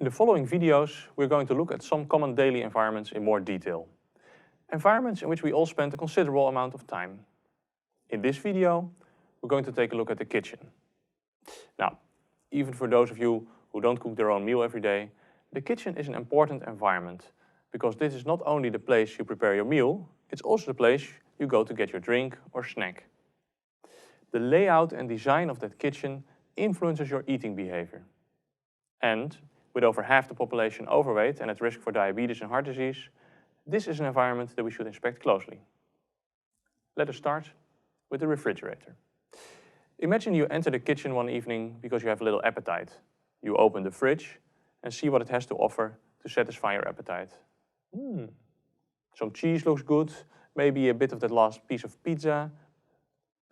In the following videos, we're going to look at some common daily environments in more detail. Environments in which we all spend a considerable amount of time. In this video, we're going to take a look at the kitchen. Now, even for those of you who don't cook their own meal every day, the kitchen is an important environment because this is not only the place you prepare your meal, it's also the place you go to get your drink or snack. The layout and design of that kitchen influences your eating behavior. And with over half the population overweight and at risk for diabetes and heart disease, this is an environment that we should inspect closely. Let us start with the refrigerator. Imagine you enter the kitchen one evening because you have a little appetite. You open the fridge and see what it has to offer to satisfy your appetite. Some cheese looks good, maybe a bit of that last piece of pizza,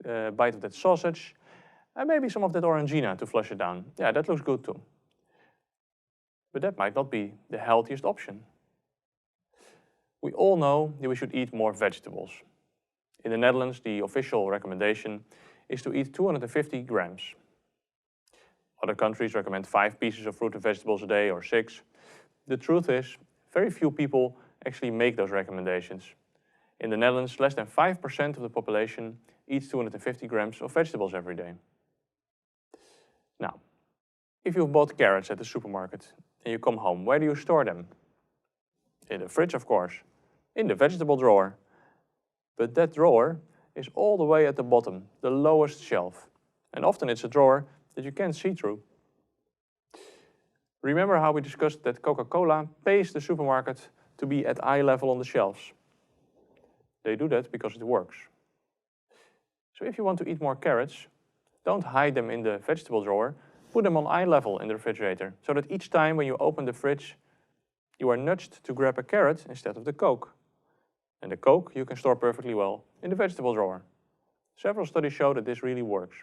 a bite of that sausage, and maybe some of that Orangina to flush it down. Yeah, that looks good too. But that might not be the healthiest option. We all know that we should eat more vegetables. In the Netherlands, the official recommendation is to eat 250 grams. Other countries recommend 5 pieces of fruit and vegetables a day or 6. The truth is, very few people actually make those recommendations. In the Netherlands, less than 5% of the population eats 250 grams of vegetables every day. Now, if you've bought carrots at the supermarket and you come home, where do you store them? In the fridge, of course. In the vegetable drawer. But that drawer is all the way at the bottom, the lowest shelf. And often it's a drawer that you can't see through. Remember how we discussed that Coca-Cola pays the supermarket to be at eye level on the shelves? They do that because it works. So if you want to eat more carrots, don't hide them in the vegetable drawer, put them on eye level in the refrigerator, so that each time when you open the fridge, you are nudged to grab a carrot instead of the Coke. And the Coke you can store perfectly well in the vegetable drawer. Several studies show that this really works.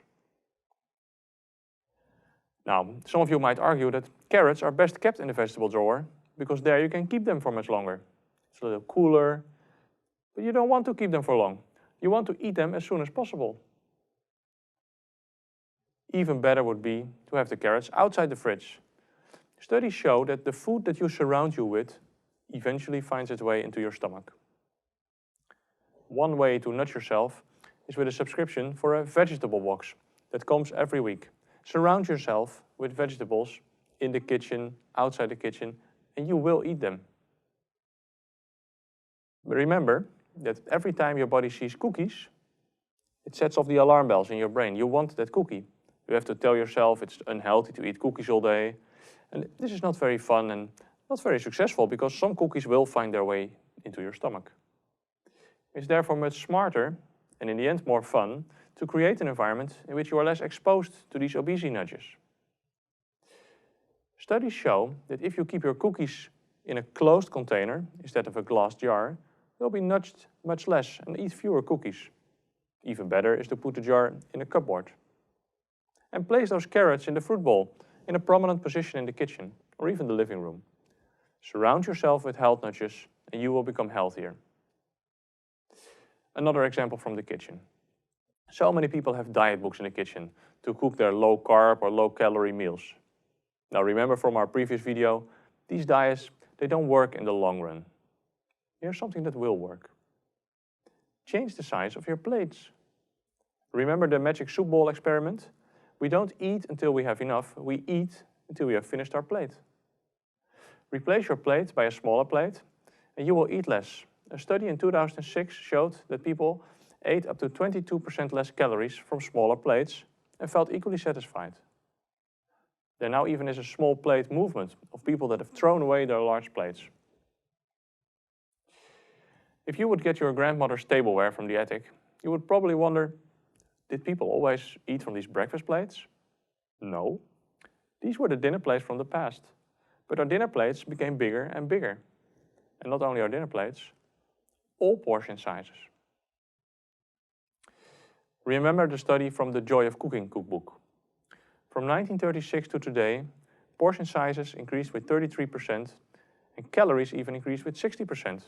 Now, some of you might argue that carrots are best kept in the vegetable drawer because there you can keep them for much longer. It's a little cooler, but you don't want to keep them for long. You want to eat them as soon as possible. Even better would be to have the carrots outside the fridge. Studies show that the food that you surround you with eventually finds its way into your stomach. One way to nudge yourself is with a subscription for a vegetable box that comes every week. Surround yourself with vegetables in the kitchen, outside the kitchen, and you will eat them. But remember that every time your body sees cookies, it sets off the alarm bells in your brain. You want that cookie. You have to tell yourself it's unhealthy to eat cookies all day. And this is not very fun and not very successful because some cookies will find their way into your stomach. It's therefore much smarter, and in the end more fun, to create an environment in which you are less exposed to these obesity nudges. Studies show that if you keep your cookies in a closed container instead of a glass jar, you'll be nudged much less and eat fewer cookies. Even better is to put the jar in a cupboard. And place those carrots in the fruit bowl in a prominent position in the kitchen or even the living room. Surround yourself with health nudges and you will become healthier. Another example from the kitchen. So many people have diet books in the kitchen to cook their low-carb or low-calorie meals. Now remember from our previous video, these diets, they don't work in the long run. Here's something that will work. Change the size of your plates. Remember the magic soup bowl experiment? We don't eat until we have enough, we eat until we have finished our plate. Replace your plate by a smaller plate and you will eat less. A study in 2006 showed that people ate up to 22% less calories from smaller plates and felt equally satisfied. There now even is a small plate movement of people that have thrown away their large plates. If you would get your grandmother's tableware from the attic, you would probably wonder, did people always eat from these breakfast plates? No. These were the dinner plates from the past. But our dinner plates became bigger and bigger. And not only our dinner plates, all portion sizes. Remember the study from the Joy of Cooking cookbook. From 1936 to today, portion sizes increased with 33% and calories even increased with 60%,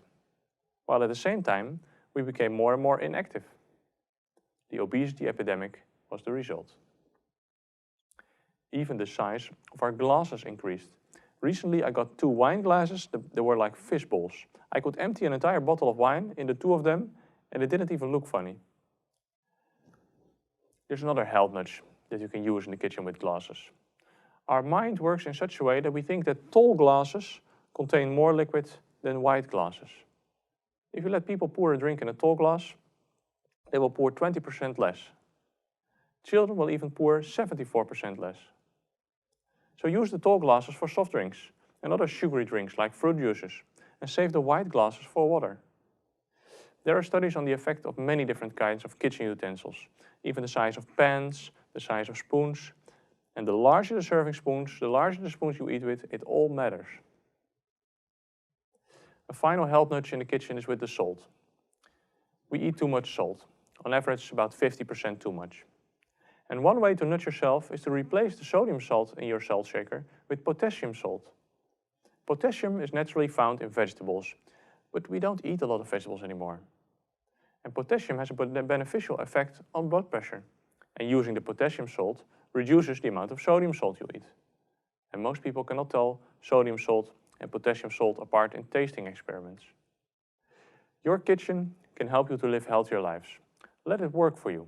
while at the same time we became more and more inactive. The obesity epidemic was the result. Even the size of our glasses increased, Recently I got 2 wine glasses that were like fish bowls. I could empty an entire bottle of wine in the 2 of them and it didn't even look funny. There's another health nudge that you can use in the kitchen with glasses. Our mind works in such a way that we think that tall glasses contain more liquid than wide glasses. If you let people pour a drink in a tall glass, they will pour 20% less. Children will even pour 74% less. So use the tall glasses for soft drinks and other sugary drinks like fruit juices, and save the wide glasses for water. There are studies on the effect of many different kinds of kitchen utensils, even the size of pans, the size of spoons, and the larger the serving spoons, the larger the spoons you eat with, it all matters. A final health nudge in the kitchen is with the salt. We eat too much salt, on average about 50% too much. And one way to nudge yourself is to replace the sodium salt in your salt shaker with potassium salt. Potassium is naturally found in vegetables, but we don't eat a lot of vegetables anymore. And potassium has a beneficial effect on blood pressure. And using the potassium salt reduces the amount of sodium salt you eat. And most people cannot tell sodium salt and potassium salt apart in tasting experiments. Your kitchen can help you to live healthier lives. Let it work for you.